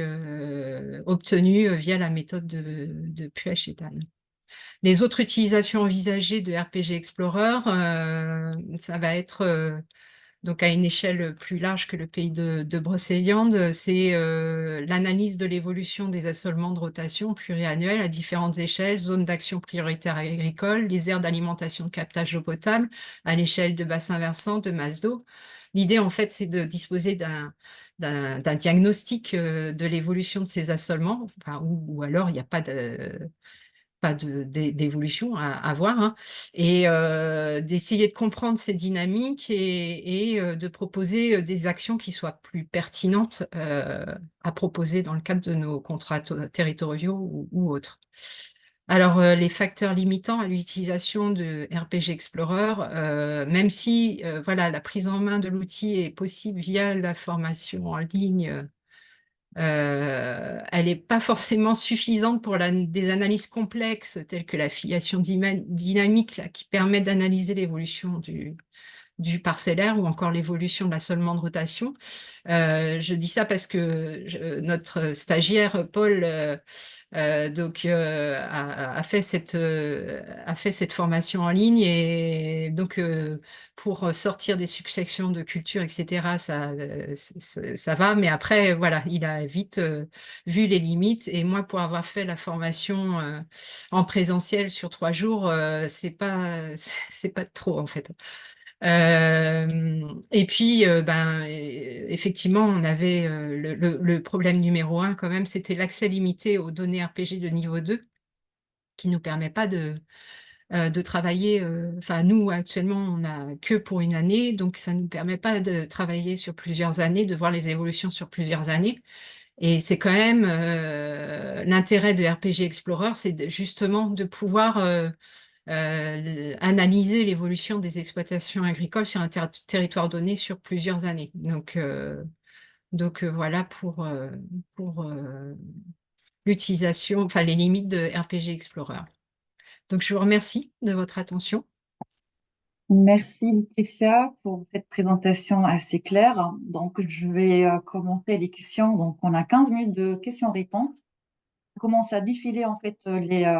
obtenues via la méthode de Puech et al. Les autres utilisations envisagées de RPG Explorer, ça va être donc à une échelle plus large que le pays de Brocéliande, c'est l'analyse de l'évolution des assolements de rotation pluriannuels à différentes échelles, zones d'action prioritaire agricole, les aires d'alimentation de captage d'eau potable à l'échelle de bassins versants, de masse d'eau. L'idée, en fait, c'est de disposer d'un diagnostic de l'évolution de ces assolements, enfin, ou alors il n'y a pas d'évolution à voir, hein, et d'essayer de comprendre ces dynamiques et de proposer des actions qui soient plus pertinentes à proposer dans le cadre de nos contrats territoriaux ou autres. Alors, les facteurs limitants à l'utilisation de RPG Explorer, même si voilà, la prise en main de l'outil est possible via la formation en ligne, elle n'est pas forcément suffisante pour des analyses complexes telles que la filiation dynamique là, qui permet d'analyser l'évolution du parcellaire ou encore l'évolution de l'assolement de rotation. Je dis ça parce que notre stagiaire Paul a fait cette formation en ligne et donc pour sortir des successions de cultures, etc., ça va, mais après, voilà, il a vite vu les limites et moi, pour avoir fait la formation en présentiel sur 3 jours, c'est pas trop en fait. Et puis, effectivement, on avait le problème numéro un quand même, c'était l'accès limité aux données RPG de niveau 2, qui nous permet pas de travailler. Enfin, nous, actuellement, on n'a que pour une année, donc ça nous permet pas de travailler sur plusieurs années, de voir les évolutions sur plusieurs années. Et c'est quand même l'intérêt de RPG Explorer, c'est justement de pouvoir analyser l'évolution des exploitations agricoles sur un territoire donné sur plusieurs années. Donc voilà pour l'utilisation, enfin les limites de RPG Explorer. Donc je vous remercie de votre attention. Merci Laetitia pour cette présentation assez claire. Donc, je vais commenter les questions. Donc, on a 15 minutes de questions-réponses. On commence à défiler en fait les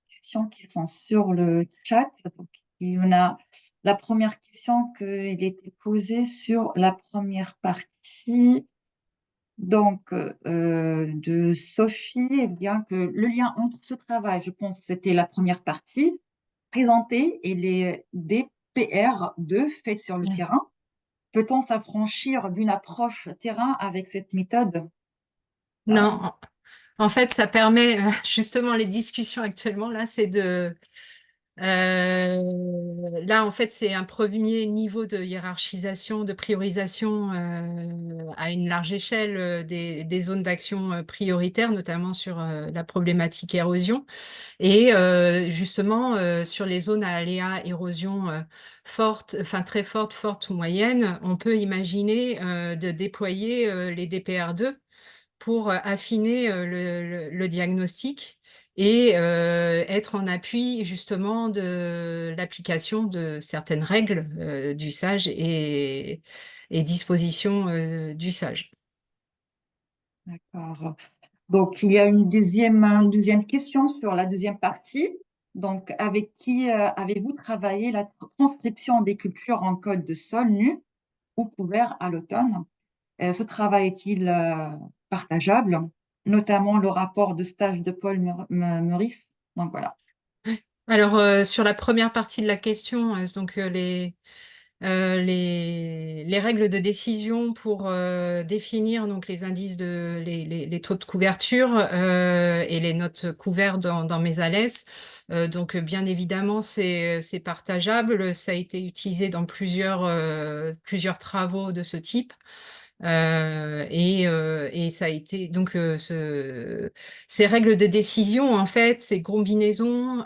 questions qui sont sur le chat. Donc, il y en a la première question qui a été posée sur la première partie. Donc, de Sophie, eh bien que le lien entre ce travail, je pense que c'était la première partie, présentée et les DPR2 faits sur le terrain. Peut-on s'affranchir d'une approche terrain avec cette méthode? Non, en fait, ça permet justement les discussions actuellement, là, c'est de là, en fait, c'est un premier niveau de hiérarchisation, de priorisation à une large échelle des zones d'action prioritaires, notamment sur la problématique érosion. Et justement, sur les zones à aléa érosion forte, enfin très forte, forte ou moyenne, on peut imaginer de déployer les DPR2 pour affiner le diagnostic et être en appui justement de l'application de certaines règles d'usage et dispositions d'usage. D'accord. Donc, il y a une deuxième question sur la deuxième partie. Donc, avec qui avez-vous travaillé la transcription des cultures en code de sol nu ou couvert à l'automne? Ce travail est-il partageable, notamment le rapport de stage de Paul Meurice? Donc, voilà. Alors, sur la première partie de la question, donc les règles de décision pour définir donc les indices les taux de couverture et les notes couvertes dans mes ALES. Donc bien évidemment c'est partageable, ça a été utilisé dans plusieurs travaux de ce type. Et ça a été donc ces règles de décision, en fait, ces combinaisons,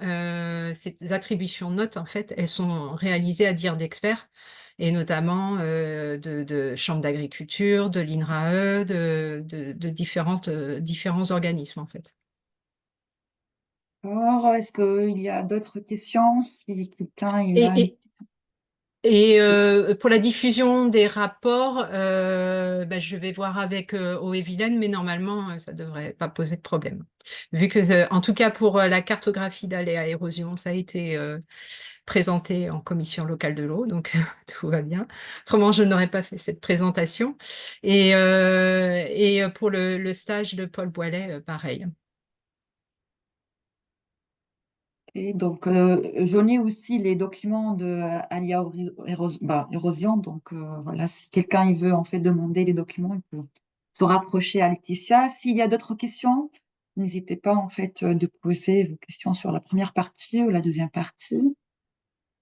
ces attributions de notes, en fait, elles sont réalisées à dire d'experts, et notamment de chambres d'agriculture, de l'INRAE, de différents organismes, en fait. Alors, est-ce qu'il y a d'autres questions? Si quelqu'un il a Et, une... et, Et pour la diffusion des rapports, bah, je vais voir avec Eaux-et-Vilaine, mais normalement, ça devrait pas poser de problème. Vu que, en tout cas, pour la cartographie d'aléas érosion, ça a été présenté en commission locale de l'eau, donc tout va bien. Autrement, je n'aurais pas fait cette présentation. Et pour le stage de Paul Boilet, pareil. Et donc, j'en ai aussi les documents de Alia Érosion. Donc, voilà, si quelqu'un il veut en fait demander les documents, il peut se rapprocher à Laetitia. S'il y a d'autres questions, n'hésitez pas en fait de poser vos questions sur la première partie ou la deuxième partie.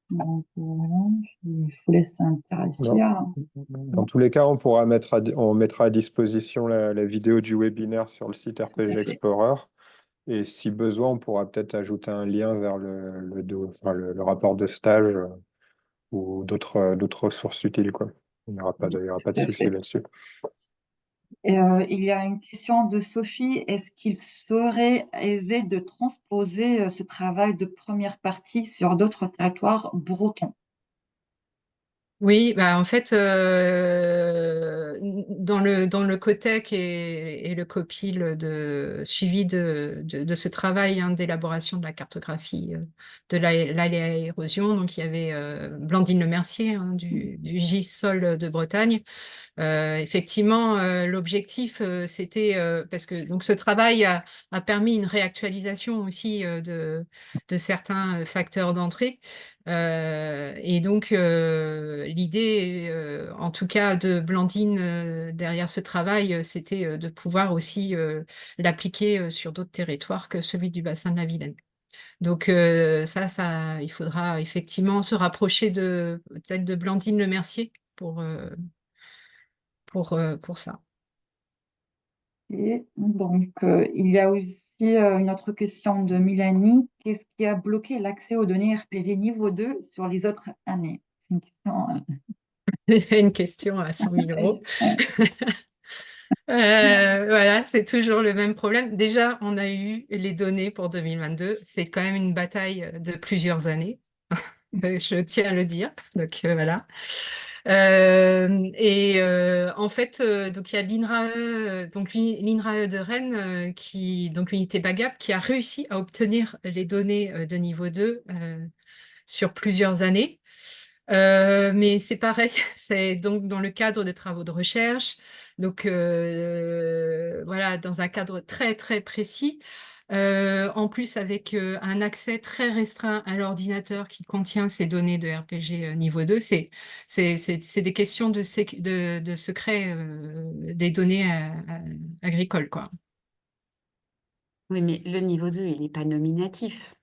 Donc, voilà, je vous laisse Non. interagir. Dans tous les cas, on mettra à disposition la vidéo du webinaire sur le site Tout à RPG fait. Explorer. Et si besoin, on pourra peut-être ajouter un lien vers le rapport de stage ou d'autres ressources utiles, quoi. Il y aura pas de Tout à souci fait. là-dessus. Et, il y a une question de Sophie. Est-ce qu'il serait aisé de transposer ce travail de première partie sur d'autres territoires bretons? Oui, bah en fait, dans le COTEC et le COPIL de suivi de ce travail, hein, d'élaboration de la cartographie de l'aléa érosion, donc il y avait Blandine Lemercier, hein, du GIS Sol de Bretagne. Effectivement, l'objectif, c'était parce que donc ce travail a permis une réactualisation aussi de certains facteurs d'entrée. Et donc, l'idée, en tout cas de Blandine, derrière ce travail, c'était de pouvoir aussi l'appliquer sur d'autres territoires que celui du bassin de la Vilaine. Donc il faudra effectivement se rapprocher peut-être de Blandine Lemercier pour ça. Et donc, il y a aussi une autre question de Mélanie. Qu'est-ce qui a bloqué l'accès aux données RPG niveau 2 sur les autres années? C'est une question. Une question à 100 000 euros. Ouais. Voilà, c'est toujours le même problème. Déjà, on a eu les données pour 2022. C'est quand même une bataille de plusieurs années. Je tiens à le dire. Donc voilà. En fait, donc il y a l'INRAE, donc l'INRAE de Rennes, donc l'unité BAGAP, qui a réussi à obtenir les données de niveau 2 sur plusieurs années. Mais c'est pareil, c'est donc dans le cadre de travaux de recherche, donc voilà, dans un cadre très très précis. En plus, avec un accès très restreint à l'ordinateur qui contient ces données de RPG niveau 2, c'est des questions de secret des données agricoles, quoi. Oui, mais le niveau 2, il n'est pas nominatif.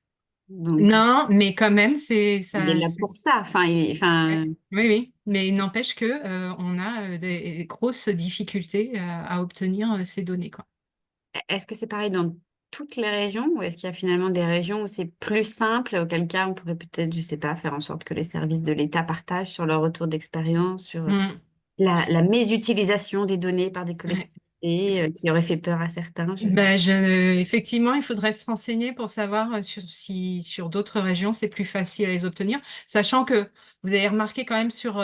Donc, Non, mais quand même, il est ça. là pour ça. Enfin, Ouais. Oui, oui, mais il n'empêche que on a des grosses difficultés à obtenir ces données, quoi. est-ce que c'est pareil dans toutes les régions ou est-ce qu'il y a finalement des régions où c'est plus simple, auquel cas on pourrait peut-être, je sais pas, faire en sorte que les services de l'État partagent sur leur retour d'expérience, sur Mm. la mésutilisation des données par des Ouais. collectivités qui aurait fait peur à certains. Ben, effectivement, il faudrait se renseigner pour savoir si sur d'autres régions c'est plus facile à les obtenir, sachant que vous avez remarqué quand même sur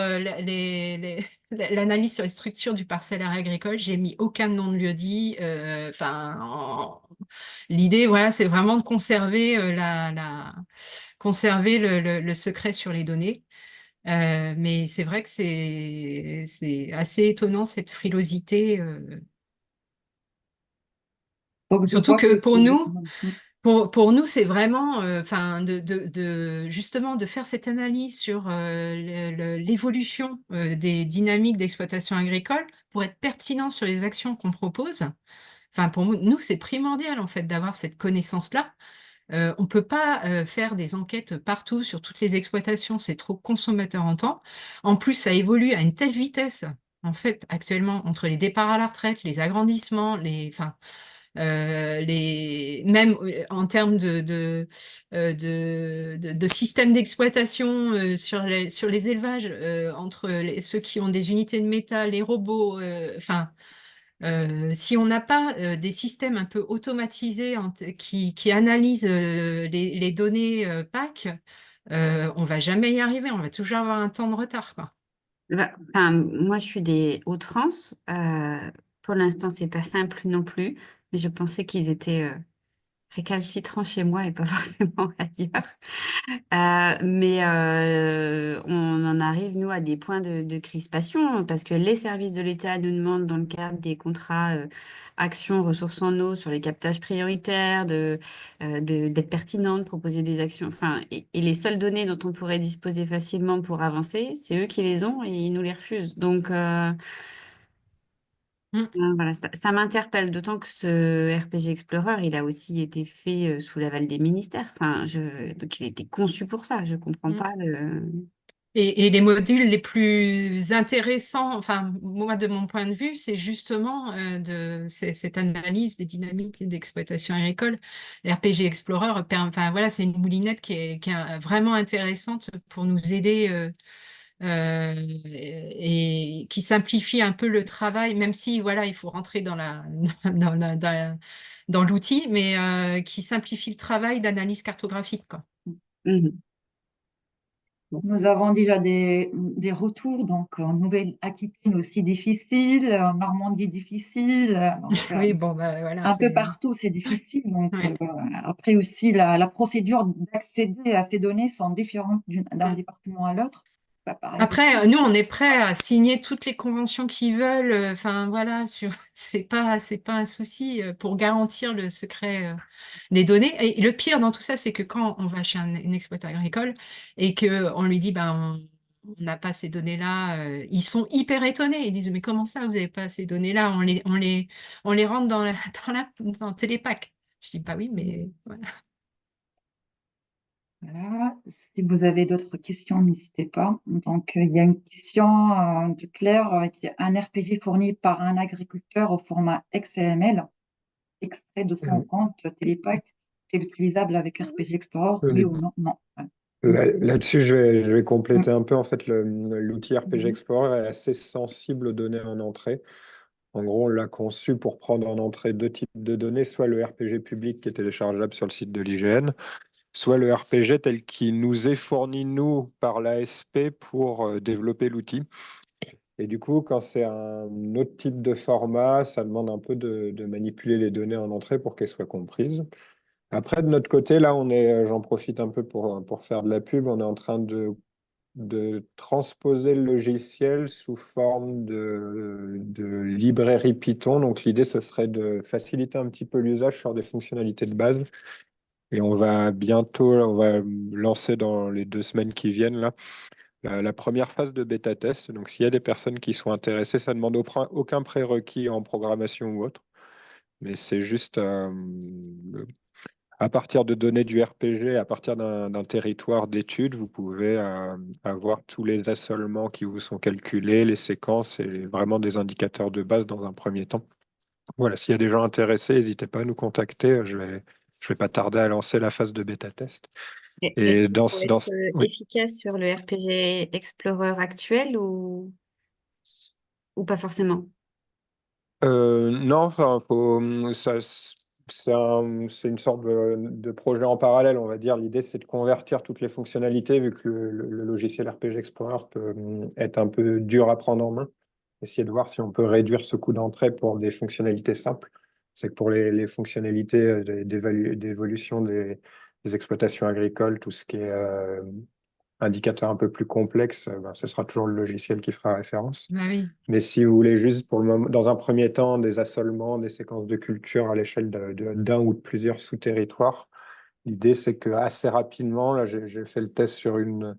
l'analyse sur les structures du parcellaire agricole, j'ai mis aucun nom de lieu-dit. Enfin, l'idée, voilà, c'est vraiment de conserver conserver le secret sur les données. Mais c'est vrai que c'est assez étonnant cette frilosité. Donc, je Surtout vois que que pour c'est... nous, pour nous, c'est vraiment, enfin, justement de faire cette analyse sur l'évolution des dynamiques d'exploitation agricole pour être pertinent sur les actions qu'on propose. Enfin, pour nous, c'est primordial en fait d'avoir cette connaissance-là. On ne peut pas faire des enquêtes partout sur toutes les exploitations, c'est trop consommateur en temps. En plus, ça évolue à une telle vitesse En fait, actuellement, entre les départs à la retraite, les agrandissements, enfin, même en termes de système d'exploitation sur les élevages, entre ceux qui ont des unités de métal, les robots, enfin, si on n'a pas des systèmes un peu automatisés qui analysent les données PAC, on va jamais y arriver, on va toujours avoir un temps de retard, quoi. Enfin, moi, je suis des Hauts-de-France. Pour l'instant, c'est pas simple non plus, mais je pensais qu'ils étaient récalcitrants chez moi et pas forcément ailleurs. Mais on en arrive, nous, à des points de crispation parce que les services de l'État nous demandent, dans le cadre des contrats actions ressources en eau sur les captages prioritaires, d'être pertinents, de proposer des actions. Enfin, et les seules données dont on pourrait disposer facilement pour avancer, c'est eux qui les ont et ils nous les refusent. Donc, Mm. voilà, ça m'interpelle, d'autant que ce RPG Explorer, il a aussi été fait sous l'aval des ministères. Enfin, donc il a été conçu pour ça. Je comprends Mm. pas le. Et les modules les plus intéressants, enfin, moi, de mon point de vue, c'est justement cette analyse des dynamiques d'exploitation agricole. RPG Explorer, enfin, voilà, c'est une moulinette qui est vraiment intéressante pour nous aider et qui simplifie un peu le travail, même si, voilà, il faut rentrer dans l'outil, mais qui simplifie le travail d'analyse cartographique, quoi. Mhm. Nous avons déjà des retours, donc en Nouvelle-Aquitaine aussi difficile, en Normandie difficile, Oui, bon, bah, voilà, un peu c'est... partout c'est difficile. Donc ouais. après aussi la procédure d'accéder à ces données sont différentes d'un département à l'autre. C'est pas pareil du Après, tout. nous, on est prêt à signer toutes les conventions qu'ils veulent. Enfin, voilà, c'est pas un souci pour garantir le secret des données. Et le pire dans tout ça, c'est que quand on va chez un exploitant agricole et que on lui dit, ben, on n'a pas ces données-là, ils sont hyper étonnés. Ils disent, mais comment ça, vous n'avez pas ces données-là? On les rentre dans Télépac. Je dis, bah oui, mais voilà. Voilà. Si vous avez d'autres questions, n'hésitez pas. Donc, il y a une question de Claire qui est un RPG fourni par un agriculteur au format XML, extrait de son compte Télépack, c'est utilisable avec RPG Explorer, oui ou non? Non. Là-dessus, je vais Mm. compléter un peu. En fait, l'outil RPG Mhm. Explorer est assez sensible aux données en entrée. En gros, on l'a conçu pour prendre en entrée deux types de données, soit le RPG public qui est téléchargeable sur le site de l'IGN, soit le RPG tel qu'il nous est fourni, nous, par l'ASP pour développer l'outil. Et du coup, quand c'est un autre type de format, ça demande un peu de manipuler les données en entrée pour qu'elles soient comprises. Après, de notre côté, là, j'en profite un peu pour faire de la pub, on est en train de transposer le logiciel sous forme de librairie Python. Donc, l'idée, ce serait de faciliter un petit peu l'usage sur des fonctionnalités de base. Et on va lancer dans les 2 semaines qui viennent, là, la première phase de bêta test. Donc, s'il y a des personnes qui sont intéressées, ça ne demande aucun prérequis en programmation ou autre. Mais c'est juste à partir de données du RPG, à partir d'un territoire d'étude, vous pouvez avoir tous les assolements qui vous sont calculés, les séquences et vraiment des indicateurs de base dans un premier temps. Voilà, s'il y a des gens intéressés, n'hésitez pas à nous contacter. Je vais pas tarder à lancer la phase de bêta test. Est-ce Et que pour être oui. efficace sur le RPG Explorer actuel ou pas forcément? Non, enfin, c'est une sorte de projet en parallèle, on va dire. L'idée, c'est de convertir toutes les fonctionnalités, vu que le logiciel RPG Explorer peut être un peu dur à prendre en main. Essayer de voir si on peut réduire ce coût d'entrée pour des fonctionnalités simples. C'est que pour les fonctionnalités d'évolution des exploitations agricoles, tout ce qui est indicateur un peu plus complexe, ben, ce sera toujours le logiciel qui fera référence. Bah oui. Mais si vous voulez juste pour le moment, dans un premier temps, des assolements, des séquences de culture à l'échelle d'un ou de plusieurs sous-territoires, l'idée c'est que assez rapidement, là j'ai fait le test sur une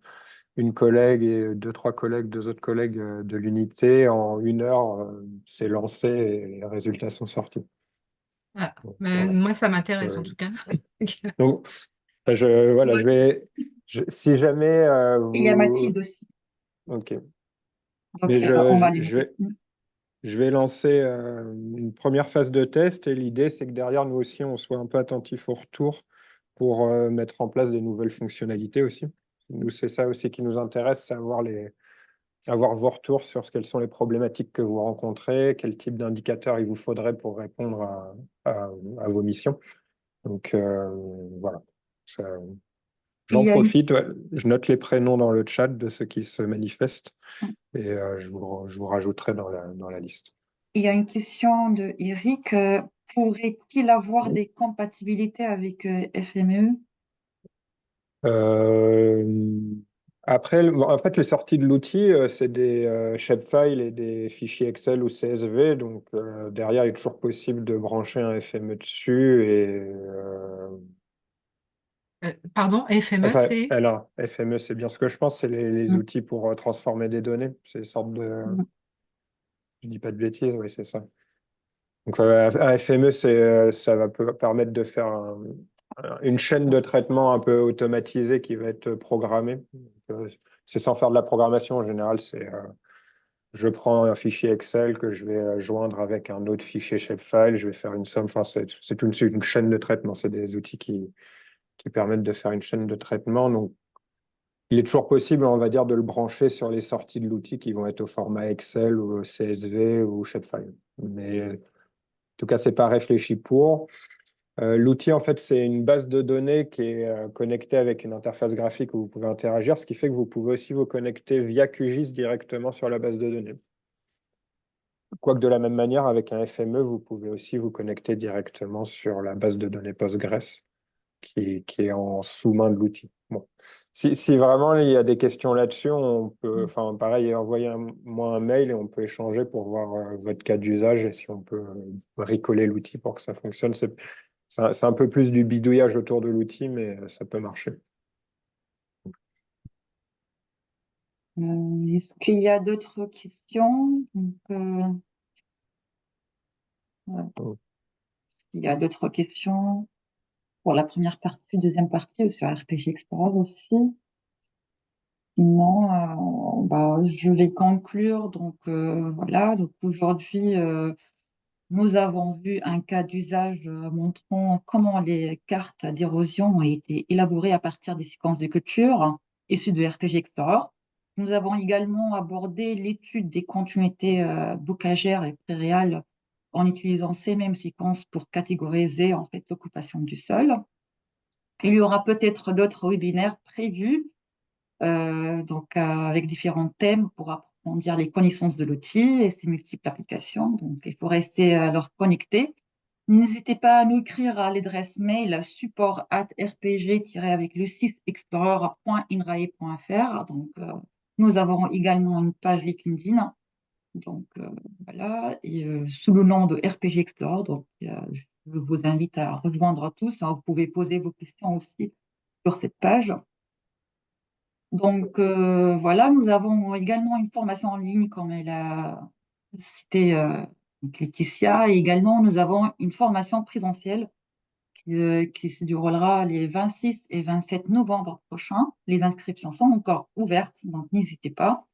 collègue et trois collègues, deux autres collègues de l'unité, en 1 heure, c'est lancé et les résultats sont sortis. Ah, Donc, bah, voilà. moi, ça m'intéresse en Euh, tout cas. donc, voilà, Moi aussi. si jamais Il y a vous... Mathilde aussi. Ok. Donc, Mais on va les noter. je vais lancer une première phase de test et l'idée, c'est que derrière, nous aussi, on soit un peu attentif au retour pour mettre en place des nouvelles fonctionnalités aussi. Nous, c'est ça aussi qui nous intéresse, c'est avoir vos retours sur quelles sont les problématiques que vous rencontrez, quel type d'indicateur il vous faudrait pour répondre à vos missions. Donc, voilà. Il J'en y a une, profite, ouais. Je note les prénoms dans le chat de ceux qui se manifestent et je vous rajouterai dans la liste. il y a une question de Eric. Pourrait-il avoir des compatibilités avec FME? Euh, Après, en fait, les sorties de l'outil, c'est des shapefiles et des fichiers Excel ou CSV. Donc, derrière, il est toujours possible de brancher un FME dessus. Pardon, FME, Enfin, c'est? alors, FME, c'est bien ce que je pense, c'est les Mm. outils pour transformer des données. C'est une sorte de. Mm. Je dis pas de bêtises, oui, c'est ça. Donc, un FME, ça va permettre de faire une chaîne de traitement un peu automatisée qui va être programmée. Donc, c'est sans faire de la programmation. En général, je prends un fichier Excel que je vais joindre avec un autre fichier shapefile. Je vais faire une somme. Enfin, c'est une chaîne de traitement. C'est des outils qui permettent de faire une chaîne de traitement. Donc, il est toujours possible, on va dire, de le brancher sur les sorties de l'outil qui vont être au format Excel ou CSV ou shapefile. Mais en tout cas, c'est pas réfléchi pour. L'outil, en fait, c'est une base de données qui est connectée avec une interface graphique où vous pouvez interagir, ce qui fait que vous pouvez aussi vous connecter via QGIS directement sur la base de données. Quoique de la même manière, avec un FME, vous pouvez aussi vous connecter directement sur la base de données Postgres qui est en sous-main de l'outil. Bon. Si vraiment il y a des questions là-dessus, on peut, enfin, pareil, moi un mail et on peut échanger pour voir votre cas d'usage et si on peut bricoler l'outil pour que ça fonctionne. C'est un peu plus du bidouillage autour de l'outil, mais ça peut marcher. Est-ce qu'il y a d'autres questions? Donc, ouais. Oh. Il y a d'autres questions pour la première partie, deuxième partie, ou sur RPG Explorer aussi. Sinon, je vais conclure. Donc, voilà. Donc, aujourd'hui, nous avons vu un cas d'usage montrant comment les cartes d'érosion ont été élaborées à partir des séquences de culture issues de RPG Explorer. Nous avons également abordé l'étude des continuités bocagères et préréales en utilisant ces mêmes séquences pour catégoriser en fait l'occupation du sol. Il y aura peut-être d'autres webinaires prévus avec différents thèmes pour approfondir les connaissances de l'outil et ses multiples applications. Donc, il faut rester alors connecté. N'hésitez pas à nous écrire à l'adresse mail support@rpg-explorer.inrae.fr. Donc, nous avons également une page LinkedIn. Donc, voilà, et sous le nom de RPG Explorer. Donc, je vous invite à rejoindre tous. Vous pouvez poser vos questions aussi sur cette page. Donc, voilà, nous avons également une formation en ligne, comme elle a cité donc Laetitia, et également nous avons une formation présentielle qui se déroulera les 26 et 27 novembre prochains. Les inscriptions sont encore ouvertes, donc n'hésitez pas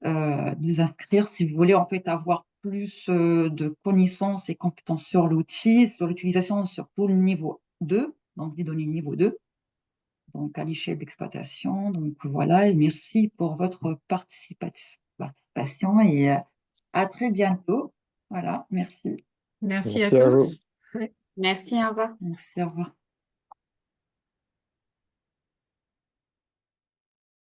de vous inscrire si vous voulez en fait avoir plus de connaissances et compétences sur l'outil, sur l'utilisation sur tout le niveau 2, donc des données niveau 2. Donc à l'échelle d'exploitation. Donc voilà, et merci pour votre participation et à très bientôt. Voilà, merci. Merci à Merci à vous. tous. Ouais. Merci, au revoir. Merci, au revoir.